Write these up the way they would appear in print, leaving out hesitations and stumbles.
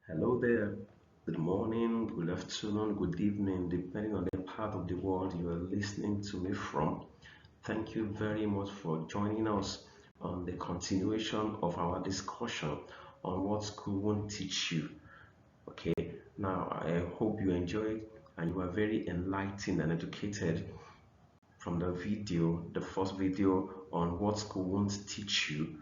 Hello there. Good morning, good afternoon, good evening, depending on the part of the world you are listening to me from. Thank you very much for joining us on the continuation of our discussion on what school won't teach you. Okay, now I hope you enjoyed and you are very enlightened and educated from the first video on what school won't teach you.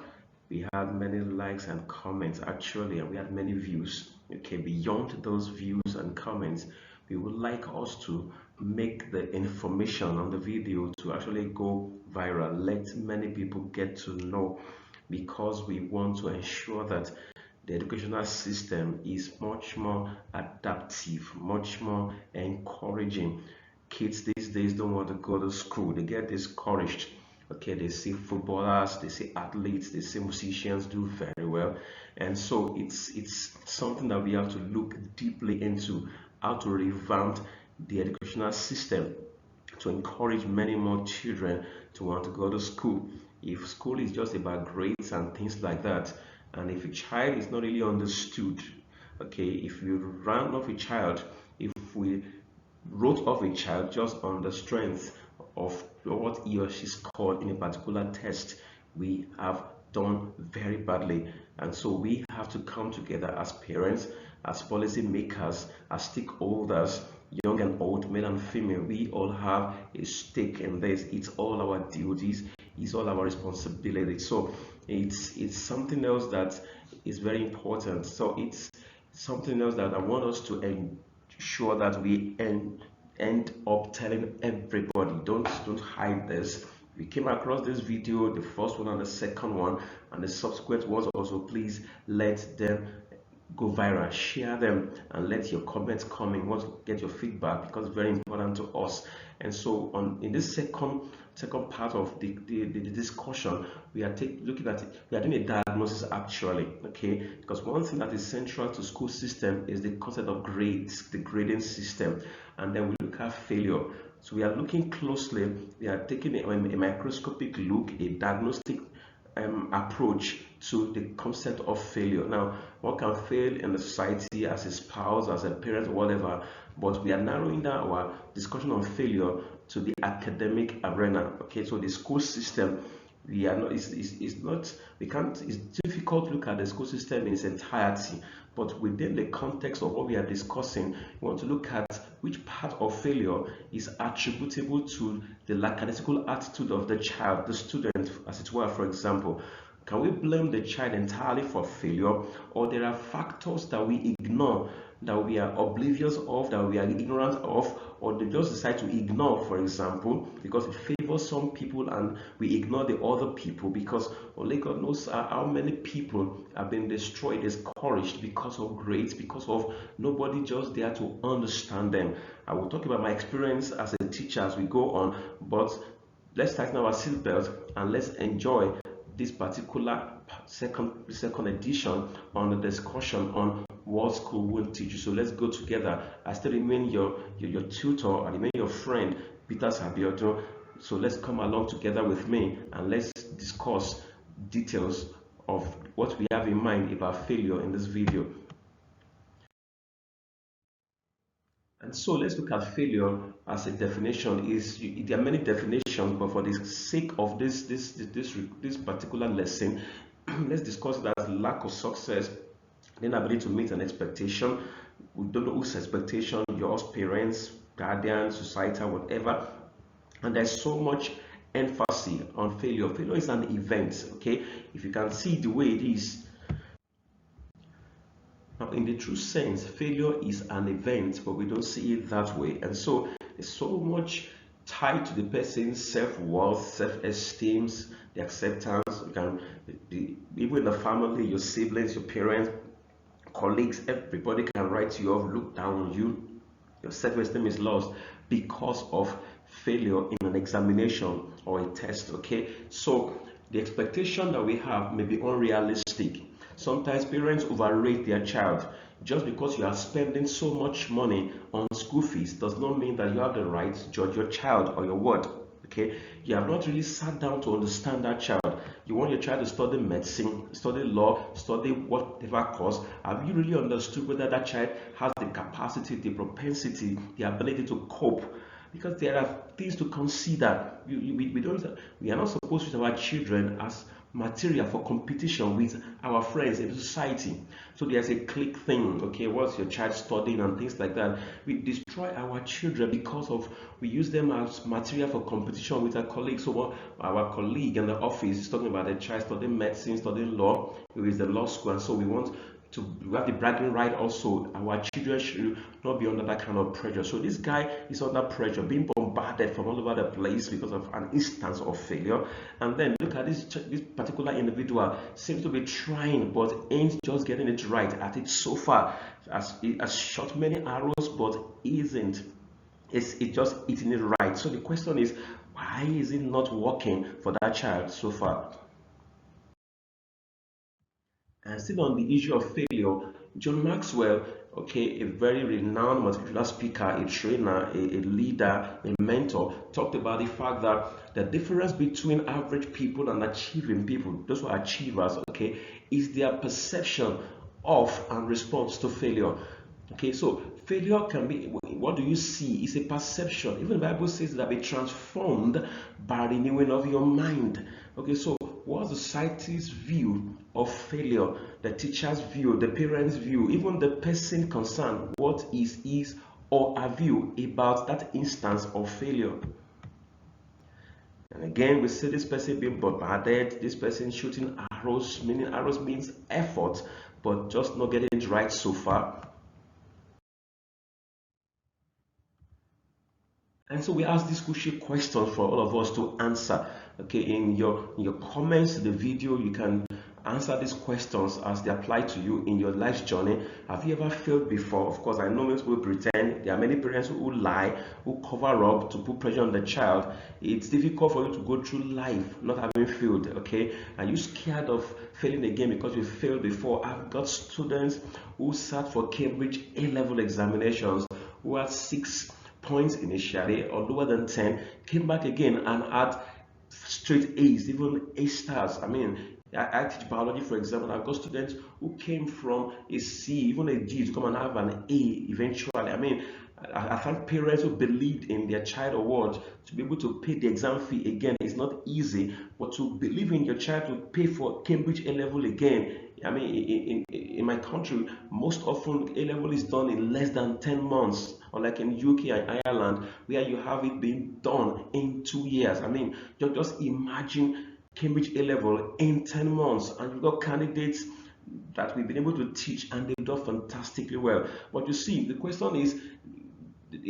We had many likes and comments actually, and we had many views. Okay, beyond those views and comments, we would like us to make the information on the video to actually go viral, let many people get to know, because we want to ensure that the educational system is much more adaptive, much more encouraging. Kids these days don't want to go to school, they get discouraged. Okay, they see footballers, they see athletes, they see musicians do very well, and so it's something that we have to look deeply into, how to revamp the educational system to encourage many more children to want to go to school. If school is just about grades and things like that, and if a child is not really understood, okay, if you round off a child, if we wrote off a child just on the strength of what he or she scored in a particular test, we have done very badly. And so we have to come together as parents, as policy makers, as stakeholders, young and old, male and female. We all have a stake in this. It's all our duties, it's all our responsibility. So it's something else that is very important. So it's something else that I want us to ensure that we end up telling everybody. Don't hide this. We came across this video, the first one and the second one, and the subsequent ones also. Please let them go viral, share them, and let your comments come in. Want to get your feedback, because it's very important to us. And so on in this second part of the discussion, we are looking at it, we are doing a diagnosis actually. Okay, because one thing that is central to school system is the concept of grades, the grading system, and then we look at failure. So we are looking closely, we are taking a microscopic look, a diagnostic approach to the concept of failure. Now, one can fail in the society as a spouse, as a parent, whatever, but we are narrowing down our discussion on failure to the academic arena. Okay, so the school system, we are not, it's not, we can't, it's difficult to look at the school system in its entirety, but within the context of what we are discussing, we want to look at which part of failure is attributable to the lackadaisical attitude of the child, the student, as it were. For example, can we blame the child entirely for failure, or there are factors that we ignore, that we are oblivious of, that we are ignorant of, or they just decide to ignore, for example, because it favors some people and we ignore the other people, because only God knows how many people have been destroyed, discouraged because of grades, because of nobody just there to understand them. I will talk about my experience as a teacher as we go on, but let's tighten our seatbelt and let's enjoy this particular second edition on the discussion on what school will teach you. So let's go together. I still remain your tutor, I remain your friend, Peter Sabioto. So let's come along together with me and let's discuss details of what we have in mind about failure in this video. And so let's look at failure as a definition. There are many definitions, but for the sake of this particular lesson, let's discuss it as lack of success, inability to meet an expectation. We don't know whose expectation, yours, parents, guardians, society, whatever. And there's so much emphasis on failure. Failure is an event, okay? If you can see the way it is. Now, in the true sense, failure is an event, but we don't see it that way. And so there's so much tied to the person's self-worth, self-esteem, the acceptance. Even in the family, your siblings, your parents, colleagues, everybody can write you off, look down on you. Your self-esteem is lost because of failure in an examination or a test. Okay, so the expectation that we have may be unrealistic. Sometimes parents overrate their child. Just because you are spending so much money on school fees does not mean that you have the right to judge your child or your word. Okay, you have not really sat down to understand that child. You You want your child to study medicine, study law, study whatever course. Have you really understood whether that child has the capacity, the propensity, the ability to cope? Because there are things to consider. We are not supposed to use our children as material for competition with our friends in society. So there's a clique thing, okay, what's your child studying and things like that. We destroy our children because of we use them as material for competition with our colleagues. So our colleague in the office is talking about a child studying medicine, studying law, who is the law school, and so we have the bragging right also. Our children should not be under that kind of pressure. So this guy is under pressure, being bombarded from all over the place because of an instance of failure. And then look at this particular individual seems to be trying but ain't just getting it right at it so far. Has shot many arrows but isn't. It's just eating it right. So the question is, why is it not working for that child so far? And still on the issue of failure, John Maxwell, okay, a very renowned motivational speaker, a trainer, a leader, a mentor, talked about the fact that the difference between average people and achieving people, those who are achievers, okay, is their perception of and response to failure. Okay, so failure can be, what do you see? It's a perception. Even the Bible says that be transformed by renewing of your mind. Okay, so what's the society's view of failure, the teacher's view, the parents' view, even the person concerned? What is his or her view about that instance of failure? And again, we see this person being bombarded, this person shooting arrows, meaning arrows means effort, but just not getting it right so far. And so we ask these crucial questions for all of us to answer. Okay, in your comments to the video, you can answer these questions as they apply to you in your life journey. Have you ever failed before? Of course, I know most people pretend. There are many parents who lie, who cover up to put pressure on the child. It's difficult for you to go through life not having failed. Okay, are you scared of failing again because you failed before? I've got students who sat for Cambridge A-level examinations who had 6 points initially or lower than 10, came back again and had straight A's, even A stars. I mean, I teach biology, for example. I've got students who came from a C, even a D, to come and have an A eventually. I mean, I find parents who believed in their child award to be able to pay the exam fee again is not easy, but to believe in your child to pay for Cambridge A-level again. I mean, in my country, most often A-level is done in less than 10 months, unlike in UK and Ireland, where you have it being done in 2 years. I mean, just imagine Cambridge A-level in 10 months, and you've got candidates that we've been able to teach, and they've done fantastically well. But you see, the question is,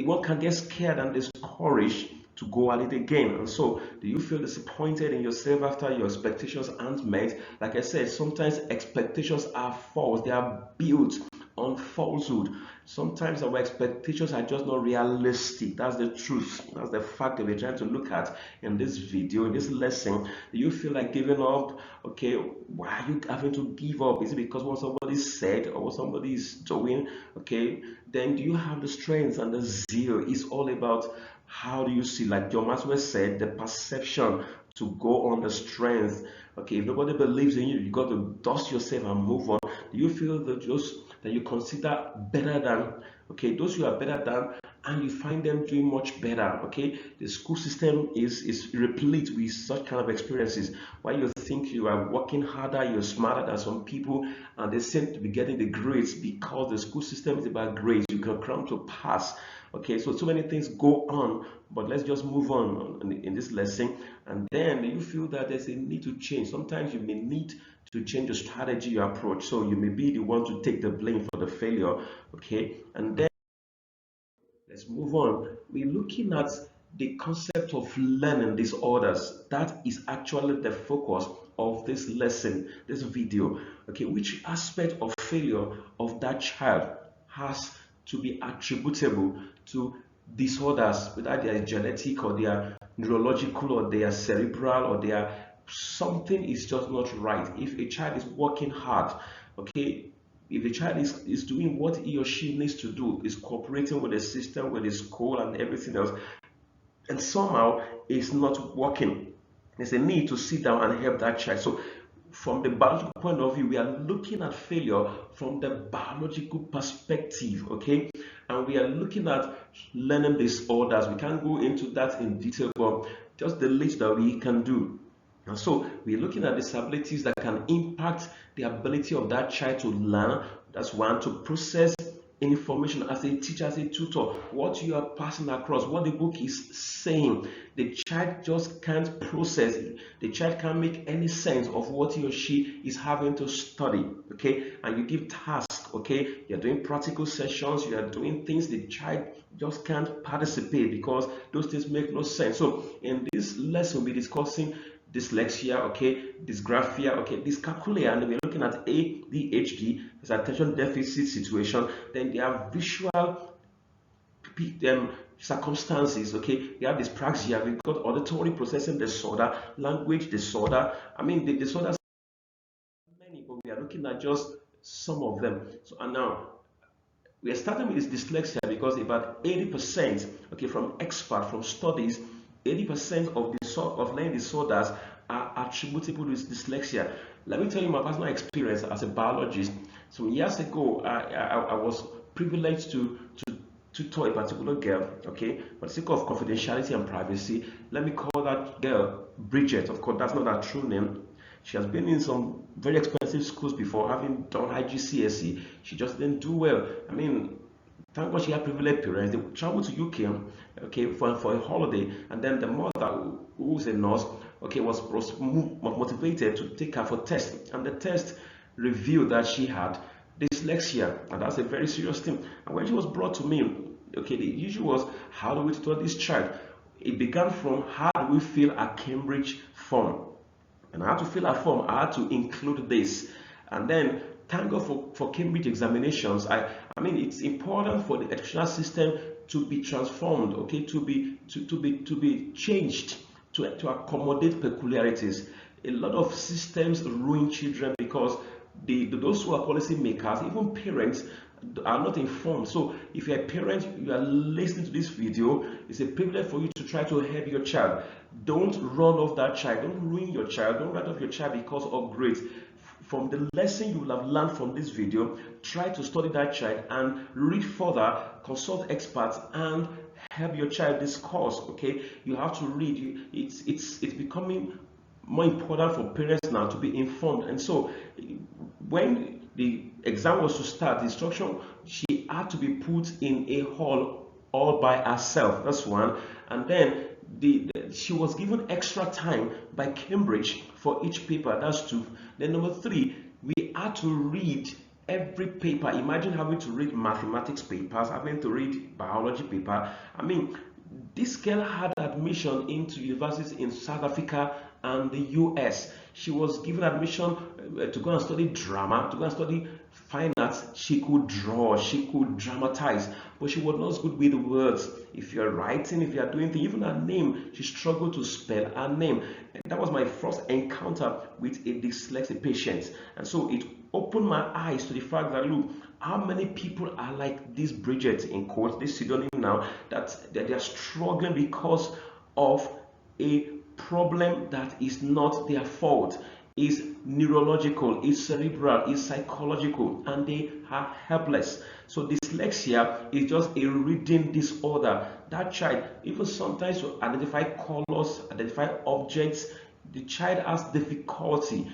one can get scared and discouraged to go at it again. And so, do you feel disappointed in yourself after your expectations aren't met? Like I said, sometimes expectations are false, they are built on falsehood. Sometimes our expectations are just not realistic. That's the truth. That's the fact that we're trying to look at in this video, in this lesson. Do you feel like giving up? Okay, why are you having to give up? Is it because what somebody said or what somebody is doing? Okay, then do you have the strength and the zeal? It's all about how do you see, like John Maxwell said, the perception to go on, the strength. Okay, if nobody believes in you, you got to dust yourself and move on. Do you feel that just that you consider better than, okay, those who are better than, and you find them doing much better? Okay, the school system is replete with such kind of experiences where you think you are working harder, you're smarter than some people, and they seem to be getting the grades because the school system is about grades. You can cram to pass. Okay, so many things go on, but let's just move on in this lesson. And then you feel that there's a need to change. Sometimes you may need to change your strategy, your approach. So you may be the one to take the blame for the failure. Okay, and then let's move on. We're looking at the concept of learning disorders. That is actually the focus of this lesson, this video. Okay, which aspect of failure of that child has to be attributable to disorders, whether they are genetic or they are neurological or they are cerebral or they are something is just not right. If a child is working hard, okay, if the child is doing what he or she needs to do, is cooperating with the system, with the school and everything else, and somehow it's not working, There's a need to sit down and help that child. So from the biological point of view, we are looking at failure from the biological perspective, okay? And we are looking at learning disorders. We can't go into that in detail, but just the least that we can do. And so we're looking at disabilities that can impact the ability of that child to learn. That's one, to process information as a teacher, as a tutor, what you are passing across, what the book is saying. The child just can't process it. The child can't make any sense of what he or she is having to study. Okay, and you give tasks. Okay, you're doing practical sessions, you are doing things, the child just can't participate because those things make no sense. So in this lesson, we'll be discussing dyslexia, okay, dysgraphia, okay, dyscalculia, and we're looking at ADHD, as attention deficit situation. Then there are visual circumstances, okay. We have dyspraxia, we've got auditory processing disorder, language disorder. I mean, the disorders are many, but we are looking at just some of them. So, and now we are starting with this dyslexia because about 80%, okay, from experts, from studies, 80% of the of learning disorders are attributable to dyslexia. Let me tell you my personal experience as a biologist. Some years ago, I was privileged to tutor a particular girl, okay, for the sake of confidentiality and privacy. Let me call that girl Bridget. Of course, that's not her true name. She has been in some very expensive schools before, having done IGCSE. She just didn't do well. I mean, thank God she had privileged parents. They traveled to UK, okay, for a holiday, and then the mother, who is a nurse, okay, was motivated to take her for test, and the test revealed that she had dyslexia, and that's a very serious thing. And when she was brought to me, okay, the issue was, how do we tutor this child? It began from, how do we fill a Cambridge form? And I had to fill a form. I had to include this, and then thank God for Cambridge examinations. I mean, it's important for the educational system to be transformed, okay, to be changed to accommodate peculiarities. A lot of systems ruin children because those who are policy makers, even parents, are not informed. So if you're a parent, you are listening to this video, it's a privilege for you to try to help your child. Don't run off that child, don't ruin your child, don't write off your child because of grades. From the lesson you will have learned from this video, try to study that child and read further, consult experts, and help your child discuss. Okay, you have to read. It's becoming more important for parents now to be informed. And so when the exam was to start, the instruction, she had to be put in a hall all by herself. That's one. And then she was given extra time by Cambridge for each paper. That's two. Then number three, we had to read every paper. Imagine having to read mathematics papers, having to read biology paper. I mean, this girl had admission into universities in South Africa and the US. She was given admission to go and study drama, to go and study fine arts. She could draw, she could dramatize, but she was not good with words. If you're writing, if you're doing things, even her name, she struggled to spell her name. And that was my first encounter with a dyslexic patient. And so it opened my eyes to the fact that, look, how many people are like this Bridget, in quotes, this pseudonym now, that they are struggling because of a problem that is not their fault, is neurological, is cerebral, is psychological, and they are helpless. So dyslexia is just a reading disorder. That child, even sometimes to identify colors, identify objects, the child has difficulty.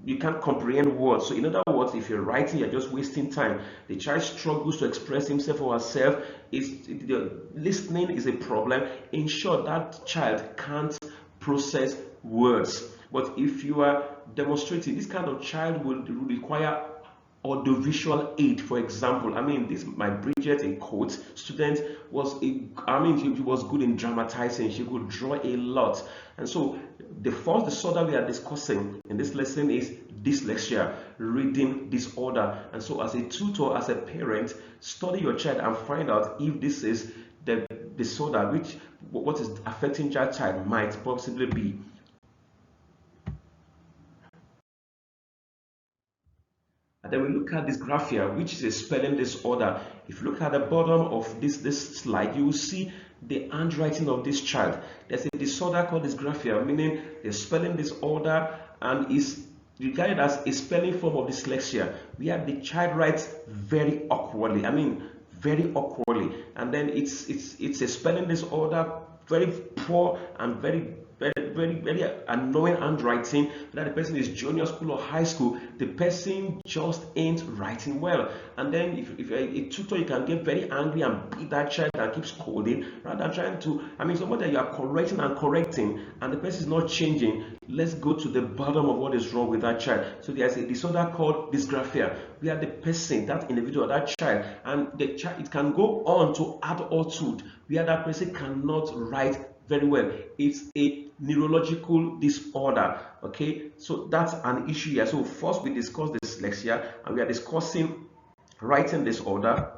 You can't comprehend words. So in other words, if you're writing, you're just wasting time. The child struggles to express himself or herself. Listening is a problem. In short, that child can't process words. But if you are demonstrating, this kind of child will require audiovisual aid. For example, I mean, this my Bridget, in quotes, student was she was good in dramatizing. She could draw a lot. And so the first disorder we are discussing in this lesson is dyslexia, reading disorder. And so as a tutor, as a parent, study your child and find out if this is the disorder, which what is affecting your child might possibly be. And then we look at dysgraphia, which is a spelling disorder. If you look at the bottom of this slide, you will see the handwriting of this child. There's a disorder called dysgraphia, meaning the spelling disorder, and is regarded as a spelling form of dyslexia, where the child writes very awkwardly. I mean, very awkwardly, and then it's a spelling disorder, very poor and very annoying handwriting. Whether the person is junior school or high school, the person just ain't writing well. And then if you're a tutor, you can get very angry and beat that child that keeps scolding, rather than trying to, I mean, somebody that you are correcting and the person is not changing. Let's go to the bottom of what is wrong with that child. So there's a disorder called dysgraphia, where the person, that individual, that child, and the child, it can go on to adulthood, where that person cannot write very well. It's a neurological disorder. Okay, so that's an issue here. So first we discuss dyslexia, and we are discussing writing disorder.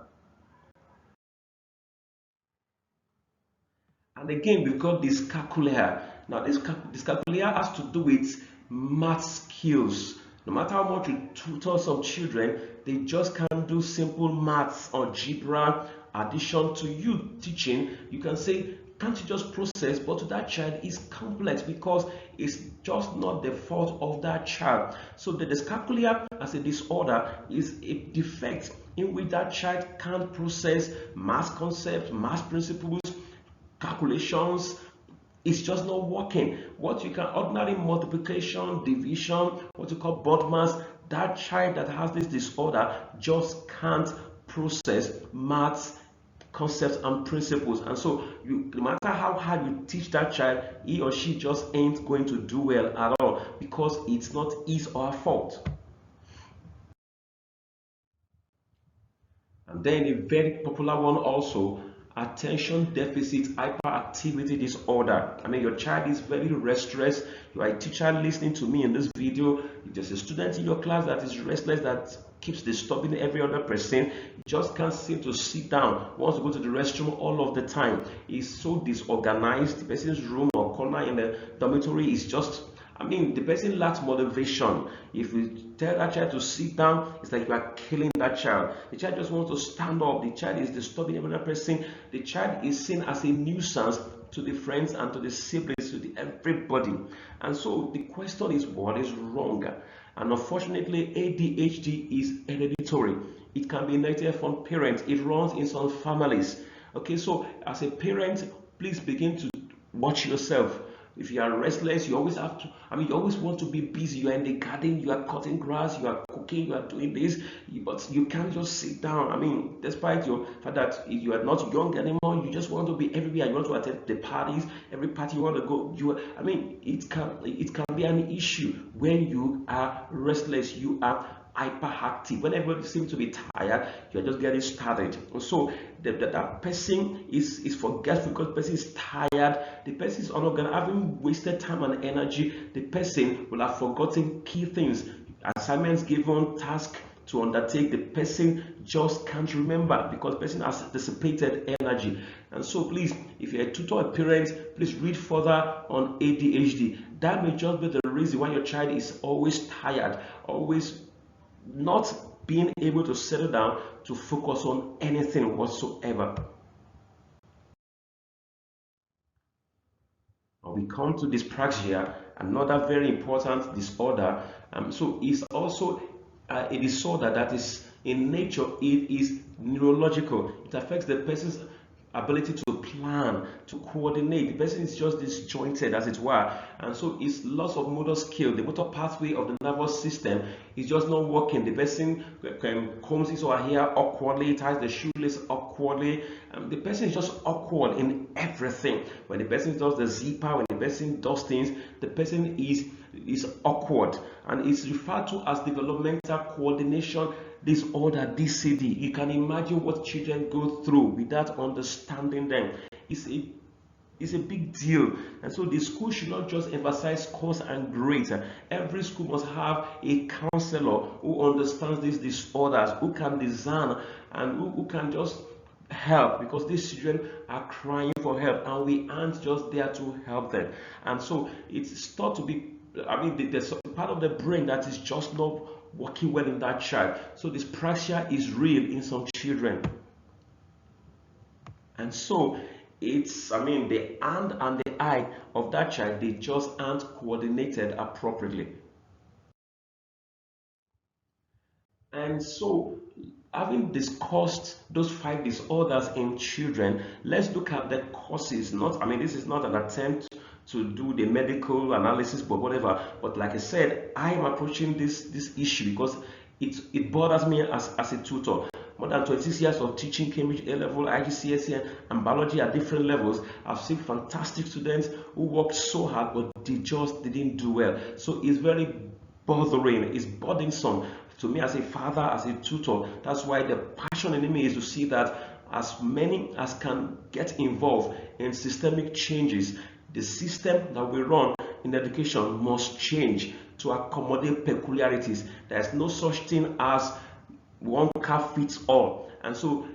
And again, we've got dyscalculia. Now, this dyscalculia has to do with math skills. No matter how much you tutor some children, they just can't do simple maths, algebra, addition. To you teaching, you can say, can't you just process? But to that child, it's complex because it's just not the fault of that child. So the dyscalculia as a disorder is a defect in which that child can't process math concepts, math principles, calculations. It's just not working. What you can ordinary multiplication, division, what you call board mass, that child that has this disorder just can't process maths concepts and principles. And so no matter how hard you teach that child, he or she just ain't going to do well at all, because it's not his or her fault. And then a very popular one also, attention deficit hyperactivity disorder. I mean, your child is very restless. You are a teacher listening to me in this video. There's a student in your class that is restless, that keeps disturbing every other person. You just can't seem to sit down, wants to go to the restroom all of the time. He's so disorganized. The person's room or corner in the dormitory is just, I mean, the person lacks motivation. If you tell that child to sit down, it's like you are killing that child. The child just wants to stand up. The child is disturbing another person. The child is seen as a nuisance to the friends and to the siblings, to everybody. And so the question is, what is wrong? And unfortunately, ADHD is hereditary. It can be inherited from parents. It runs in some families. Okay, so as a parent, please begin to watch yourself. If you are restless, you always have to, I mean, you always want to be busy. You are in the garden, you are cutting grass, you are cooking, you are doing this, but you can't just sit down. I mean, despite your fact that you are not young anymore, you just want to be everywhere. You want to attend the parties, every party you want to go. I mean, it can be an issue when you are restless, you are hyperactive. When everybody seems to be tired, you're just getting started. And so that person is forgetful because the person is tired. The person is unorganized, having wasted time and energy. The person will have forgotten key things, assignments given, tasks to undertake. The person just can't remember because the person has dissipated energy. And so please, if you're a tutor or a parent, please read further on ADHD. That may just be the reason why your child is always tired, always not being able to settle down to focus on anything whatsoever. We come to dyspraxia, another very important disorder. So it's also a disorder that is in nature, it is neurological. It affects the person's ability to plan, to coordinate. The person is just disjointed, as it were, and so it's loss of motor skill. The motor pathway of the nervous system is just not working. The person combs his or her hair awkwardly, ties the shoelace awkwardly. The person is just awkward in everything. When the person does the zipper, when the person does things, the person is awkward, and it's referred to as developmental coordination disorder, DCD. You can imagine what children go through without understanding them. It's a big deal. And so the school should not just emphasize scores and grades. Every school must have a counselor who understands these disorders, who can design and who can just help, because these children are crying for help and we aren't just there to help them. And so it's thought to be, I mean, there's a part of the brain that is just not working well in that child. So dyspraxia is real in some children. And so it's, I mean, the hand and the eye of that child, they just aren't coordinated appropriately. And so, having discussed those five disorders in children, let's look at the causes. Not, I mean, this is not an attempt to do the medical analysis, but whatever. But like I said, I am approaching this issue because it bothers me as a tutor. More than 26 years of teaching Cambridge A level, IGCSE, and biology at different levels. I've seen fantastic students who worked so hard, but they just didn't do well. So it's very bothering, it's burdensome to me as a father, as a tutor. That's why the passion in me is to see that as many as can get involved in systemic changes. The system that we run in education must change to accommodate peculiarities. There's no such thing as one cap fits all. And so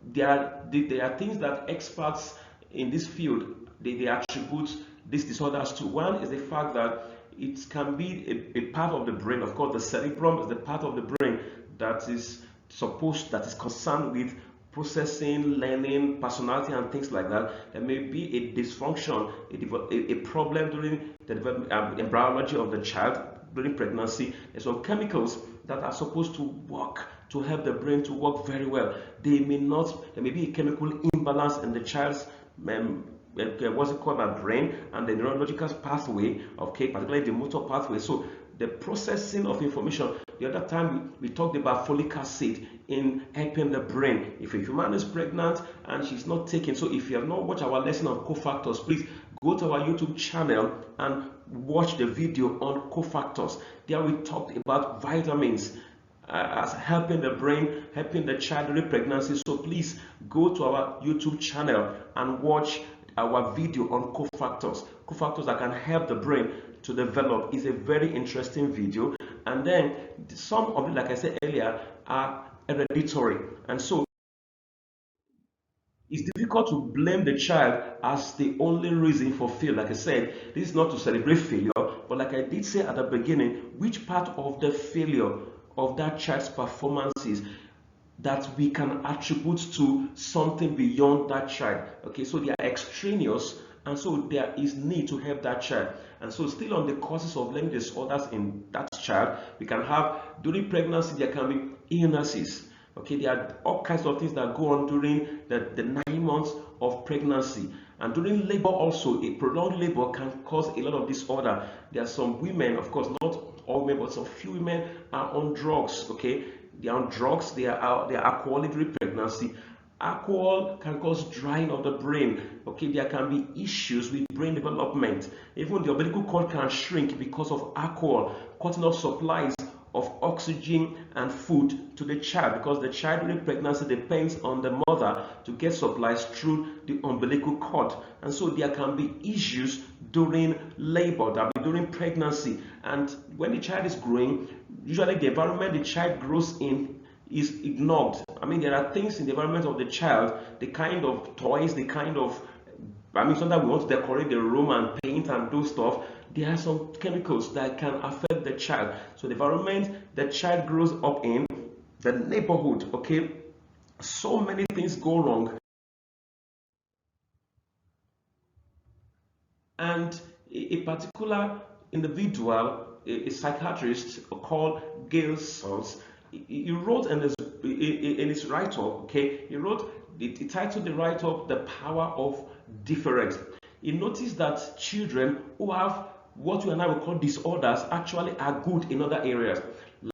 there are things that experts in this field they attribute these disorders to. One is the fact that it can be a part of the brain. Of course, the cerebrum is the part of the brain that is concerned with processing, learning, personality, and things like that. There may be a dysfunction, a problem during the embryology of the child during pregnancy. There's some chemicals that are supposed to work to help the brain to work very well. They may not. There may be a chemical imbalance in the child's what's it called, that brain and the neurological pathway, okay, particularly the motor pathway. So the processing of information. The other time we talked about folic acid in helping the brain. If a woman is pregnant and she's not taking, so if you have not watched our lesson on cofactors, please go to our YouTube channel and watch the video on cofactors. There we talked about vitamins as helping the brain, helping the child during pregnancy. So please go to our YouTube channel and watch our video on cofactors that can help the brain to develop. Is a very interesting video. And then some of it, like I said earlier, are hereditary, and so it's difficult to blame the child as the only reason for failure. Like I said, this is not to celebrate failure, but like I did say at the beginning, which part of the failure of that child's performances that we can attribute to something beyond that child. Okay, so they are extraneous, and so there is need to help that child. And so still on the causes of learning disorders in that child, we can have during pregnancy, there can be illnesses. Okay, there are all kinds of things that go on during the 9 months of pregnancy. And during labor also, a prolonged labor can cause a lot of disorder. There are some women, of course, not all women, but some few women are on drugs, okay? They are on drugs, they are alcoholic during pregnancy. Alcohol can cause drying of the brain. Okay, there can be issues with brain development. Even the umbilical cord can shrink because of alcohol, cutting off supplies of oxygen and food to the child, because the child during pregnancy depends on the mother to get supplies through the umbilical cord. And so there can be issues during labor, that be during pregnancy. And when the child is growing, usually the environment the child grows in is ignored. I mean, there are things in the environment of the child, the kind of toys, the kind of, I mean, sometimes we want to decorate the room and paint and do stuff. There are some chemicals that can affect the child. So the environment the child grows up in, the neighborhood, okay, so many things go wrong. And a particular individual, a psychiatrist called Gail Salz, he wrote in his write-up, okay, he wrote, he titled the write-up "The Power of Difference." He noticed that children who have what you and I would call disorders actually are good in other areas.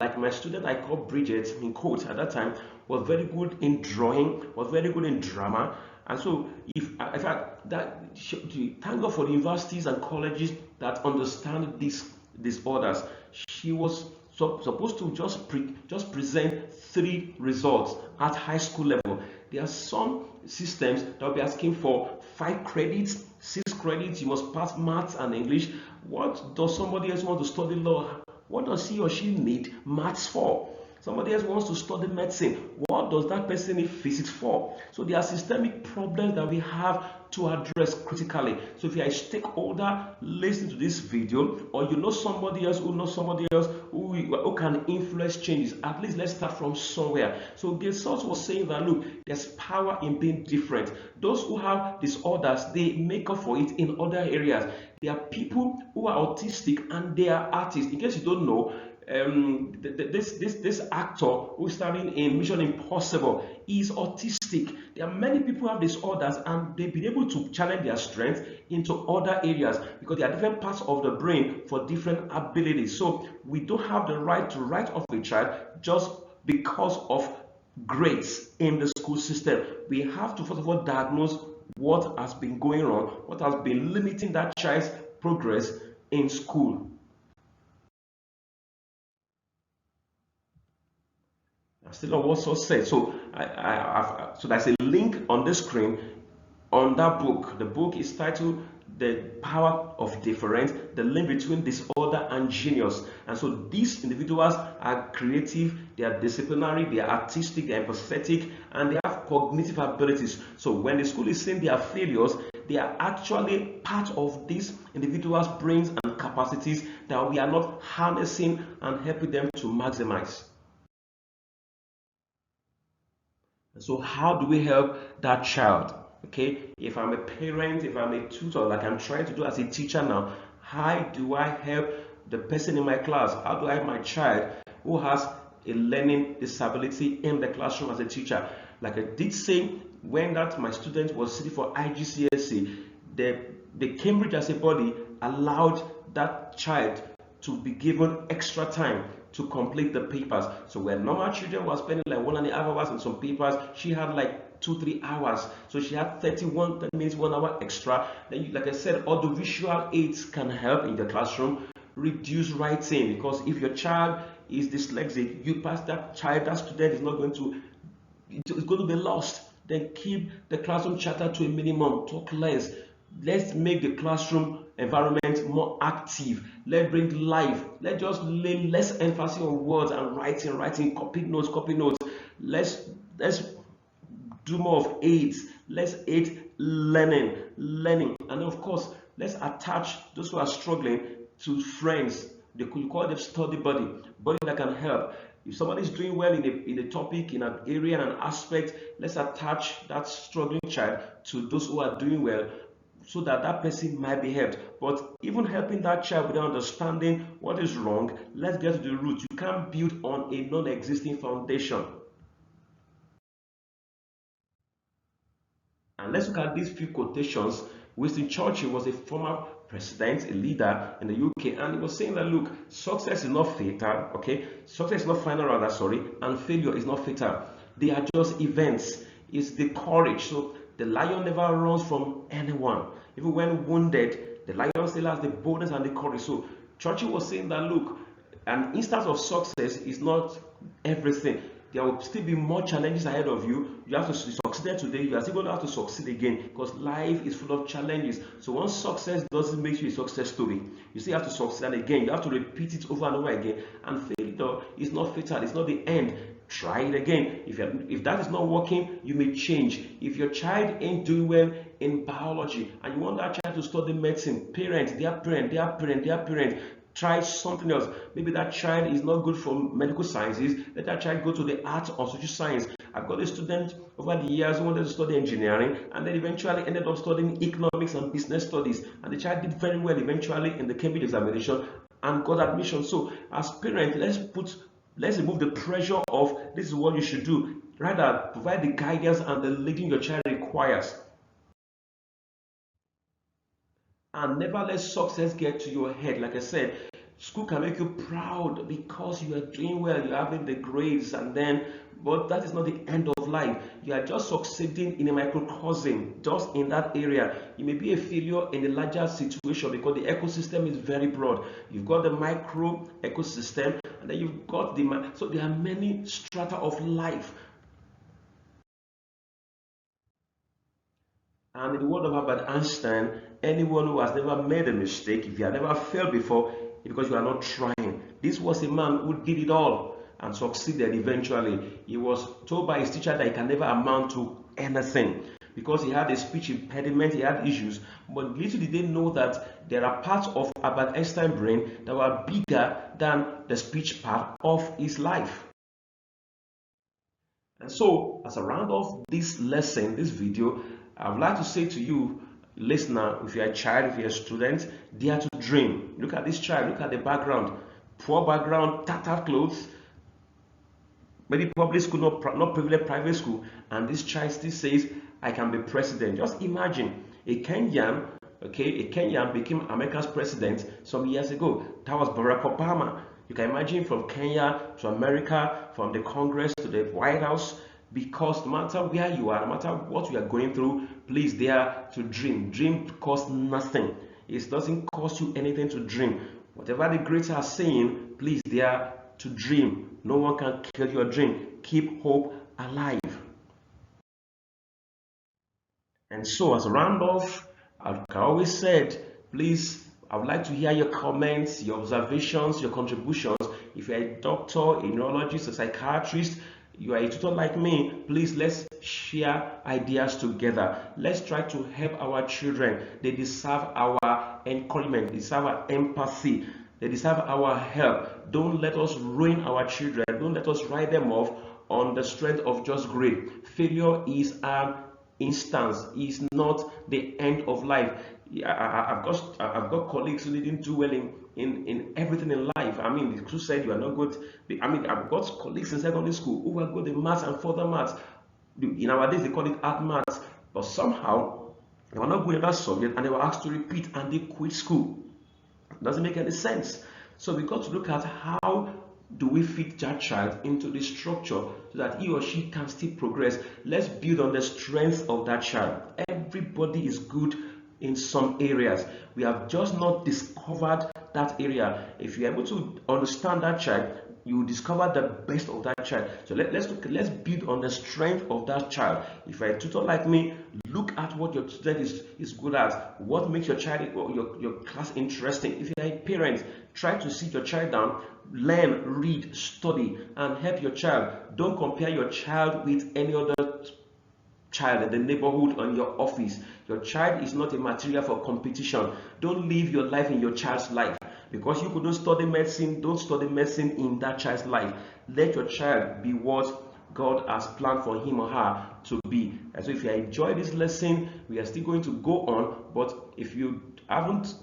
Like my student I called Bridget, in quotes at that time, was very good in drawing, was very good in drama. And so, if in fact, that thank God for the universities and colleges that understand these disorders. She was supposed to just present 3 results at high school level. There are some systems that will be asking for 5 credits, 6 credits. You must pass maths and English. What does somebody else want to study law? What does he or she need maths for? Somebody else wants to study medicine. What does that person need physics for? So there are systemic problems that we have to address critically. So if you're a stakeholder listening to this video, or you know somebody else who knows somebody else who can influence changes, at least let's start from somewhere. So Gessos was saying that, look, there's power in being different. Those who have disorders, they make up for it in other areas. There are people who are autistic and they are artists. In case you don't know, this actor who's starring in Mission Impossible is autistic. There are many people who have disorders and they've been able to channel their strength into other areas because there are different parts of the brain for different abilities. So we don't have the right to write off a child just because of grades in the school system. We have to first of all diagnose what has been going on, what has been limiting that child's progress in school. Still on what source said. So so there's a link on the screen on that book. The book is titled The Power of Difference, the link between disorder and genius. And so these individuals are creative, they are disciplinary, they are artistic, they are empathetic, and they have cognitive abilities. So when the school is saying they are failures, they are actually part of these individuals' brains and capacities that we are not harnessing and helping them to maximize. So how do we help that child? Okay, if I'm a parent, if I'm a tutor, like I'm trying to do as a teacher now, how do I help the person in my class? How do I help my child who has a learning disability in the classroom as a teacher? Like I did say, when that my student was sitting for IGCSE, the Cambridge as a body allowed that child to be given extra time to complete the papers. So where normal children were spending like 1.5 hours on some papers, she had like 2-3 hours. So she had 30 minutes, 1 hour extra. Then, like I said, all the visual aids can help in the classroom reduce writing, because if your child is dyslexic, you pass that child, that student is not going to, it's going to be lost. Then keep the classroom chatter to a minimum, talk less. Let's make the classroom environment more active. Let's bring life. Let's just lay less emphasis on words and writing, copy notes. Let's do more of aids. Let's aid learning, and of course, let's attach those who are struggling to friends. You call them study buddy that can help. If somebody is doing well in a topic, in an area, in an aspect, let's attach that struggling child to those who are doing well, so that that person might be helped. But even helping that child without understanding what is wrong, let's get to the root. You can't build on a non-existing foundation. And let's look at these few quotations. Winston Churchill was a former president, a leader in the UK, and he was saying that, look, success is not fatal, okay? Success is not final rather, sorry, and failure is not fatal. They are just events. It's the courage. So the lion never runs from anyone. Even when wounded, the lion still has the boldness and the courage. So Churchill was saying that, look, an instance of success is not everything. There will still be more challenges ahead of you. You have to succeed today. You are still going to have to succeed again, because life is full of challenges. So once success doesn't make you a success story, you still have to succeed again. You have to repeat it over and over again. And failure is not fatal. It's not the end. Try it again. If that is not working, you may change. If your child ain't doing well in biology and you want that child to study medicine, their parent, try something else. Maybe that child is not good for medical sciences. Let that child go to the art or social science. I've got a student over the years who wanted to study engineering and then eventually ended up studying economics and business studies. And the child did very well eventually in the Cambridge examination and got admission. So as parents, let's remove the pressure of this is what you should do. Rather, provide the guidance and the leading your child requires. And never let success get to your head. Like I said, school can make you proud because you are doing well, you're having the grades, but that is not the end of life. You are just succeeding in a microcosm, just in that area. You may be a failure in the larger situation because the ecosystem is very broad. You've got the micro ecosystem, and then you've got so there are many strata of life. And in the word of Albert Einstein, anyone who has never made a mistake, if you have never failed before, it's because you are not trying. This was a man who did it all. and succeeded eventually. He was told by his teacher that he can never amount to anything because he had a speech impediment, he had issues. But little did they know that there are parts of Albert Einstein's brain that were bigger than the speech part of his life. And so, as a round off this lesson, this video, I would like to say to you, listener, if you're a child, if you're a student, dare to dream. Look at this child, look at the background. Poor background, tattered clothes, maybe public school, not privileged private school, and this child still says, I can be president. Just imagine a Kenyan, okay, a Kenyan became America's president some years ago. That was Barack Obama. You can imagine from Kenya to America, from the Congress to the White House, because no matter where you are, no matter what you are going through, please dare to dream. Dream costs nothing. It doesn't cost you anything to dream. Whatever the greats are saying, please dare to dream. No one can kill your dream. Keep hope alive. And so, as a round off, like I always said, please, I would like to hear your comments, your observations, your contributions. If you're a doctor, a neurologist, a psychiatrist, you are a tutor like me, please let's share ideas together. Let's try to help our children. They deserve our encouragement, they deserve our empathy, they deserve our help. Don't let us ruin our children. Don't let us write them off on the strength of just grade. Failure is an instance, is not the end of life. I've got colleagues who didn't do well in everything in life. I mean, who said you are not good. I mean, I've got colleagues in secondary school who were good in maths and further maths. In our days, they call it art maths, but somehow they were not good in that subject and they were asked to repeat and they quit school. It doesn't make any sense. So we got to look at how do we fit that child into the structure so that he or she can still progress. Let's build on the strength of that child. Everybody is good in some areas. We have just not discovered that area. If you're able to understand that child, you will discover the best of that child. So let's build on the strength of that child. If you're a tutor like me, look at what your student is good at. What makes your child or your class interesting. If you're a parent, try to sit your child down, learn, read, study, and help your child. Don't compare your child with any other child in the neighborhood or in your office. Your child is not a material for competition. Don't live your life in your child's life. Because you couldn't study medicine, don't study medicine in that child's life. Let your child be what God has planned for him or her to be. And so if you enjoy this lesson, we are still going to go on. But if you haven't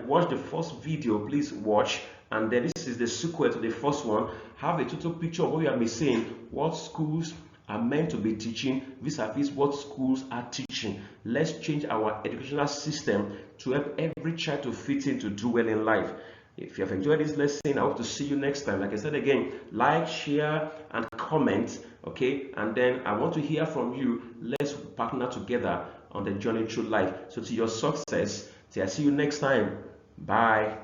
watched the first video, please watch. And then this is the sequel to the first one. Have a total picture of what we have been saying. What schools are meant to be teaching vis-a-vis what schools are teaching. Let's change our educational system to help every child to fit in to do well in life. If you have enjoyed this lesson, I hope to see you next time. Like I said again, like, share, and comment, okay? And then I want to hear from you. Let's partner together on the journey through life. So to your success, till I see you next time. Bye.